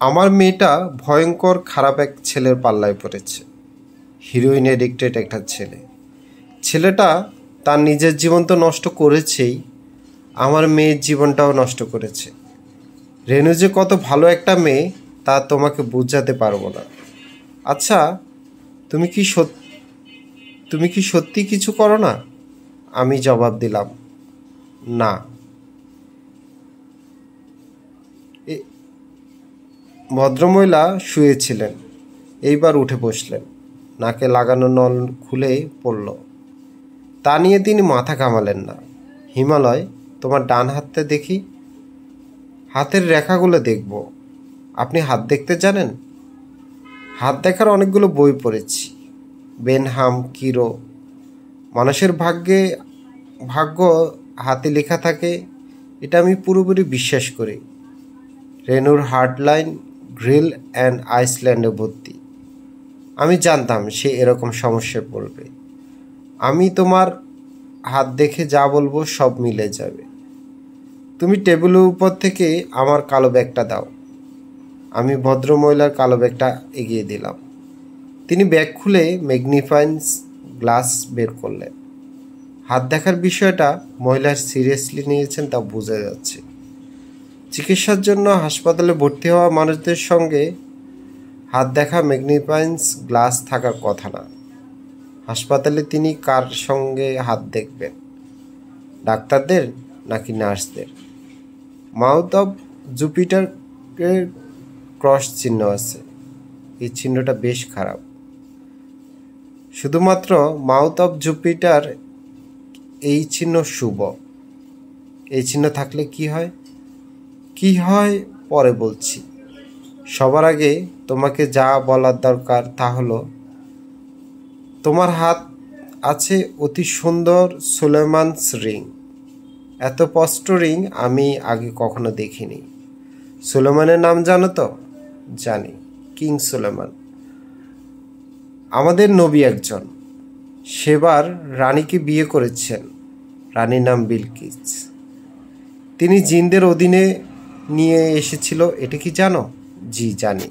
আমার মেয়েটা ভয়ঙ্কর খারাপ এক ছেলের পাল্লায় পড়েছে। হিরোইন এডিক্টেড একটা ছেলে। ছেলেটা তার নিজের জীবন তো নষ্ট করেছেই, আমার মেয়ের জীবনটাও নষ্ট করেছে। রেনু যে কত ভালো একটা মেয়ে তা তোমাকে বোঝাতে পারবো না। আচ্ছা, তুমি কি সত্যি কিছু করো না? আমি জবাব দিলাম, না। ভদ্রমহিলা শুয়েছিলেন, এইবার উঠে বসলেন। নাকে লাগানো নল খুলে পড়ল। তা নিয়ে তিনি মাথা ঘামালেন না। হিমালয়, তোমার ডান হাতটা দেখি। হাতের রেখাগুলো দেখব। আপনি হাত দেখতে জানেন? হাত দেখার অনেকগুলো বই পড়েছি, বেনহাম, কিরো। মানুষের ভাগ্য হাতে লেখা থাকে, এটা আমি পুরোপুরি বিশ্বাস করি। রেনুর হার্ডলাইন গ্রিল অ্যান্ড আইসল্যান্ডে ভর্তি। আমি জানতাম সে এরকম সমস্যায় পড়বে। আমি তোমার হাত দেখে যা বলবো সব মিলে যাবে। তুমি টেবিলের উপর থেকে আমার কালো ব্যাগটা দাও। আমি ভদ্রমহিলার কালো ব্যাগটা এগিয়ে দিলাম। তিনি ব্যাগ খুলে ম্যাগনিফাইন্স গ্লাস বের করলেন। হাত দেখার বিষয়টা মহিলার সিরিয়াসলি নিয়েছেন তা বোঝা যাচ্ছে। চিকিৎসার জন্য হাসপাতালে ভর্তি হওয়া মানুষদের সঙ্গে হাত দেখা ম্যাগনিফাইন্স গ্লাস থাকার কথা না। হাসপাতালে তিনি কার সঙ্গে হাত দেখবেন? ডাক্তারদের নাকি নার্সদের? মাউথ অফ জুপিটারের ক্রস চিহ্ন আছে। এই চিহ্নটা বেশ খারাপ। শুধুমাত্র মাউথ অফ জুপিটার এই চিহ্ন শুভ। এই চিহ্ন থাকলে কি হয়? কি হয় পরে বলছি। সবার আগে তোমাকে যা বলার দরকার তা হলো, তোমার হাত আছে অতি সুন্দর সুলেমানস রিং। এত স্পষ্ট রিং আমি আগে কখনো দেখিনি। সুলেমানের নাম জানো তো? জানি, কিং সুলেমান। আমাদের নবী একজন। সেবার রানীকে বিয়ে করেছেন। রানীর নাম বিলকিস। তিনি জিনদের অধীনে নিয়ে এসেছিল, এটা কি জানো? জি জানি।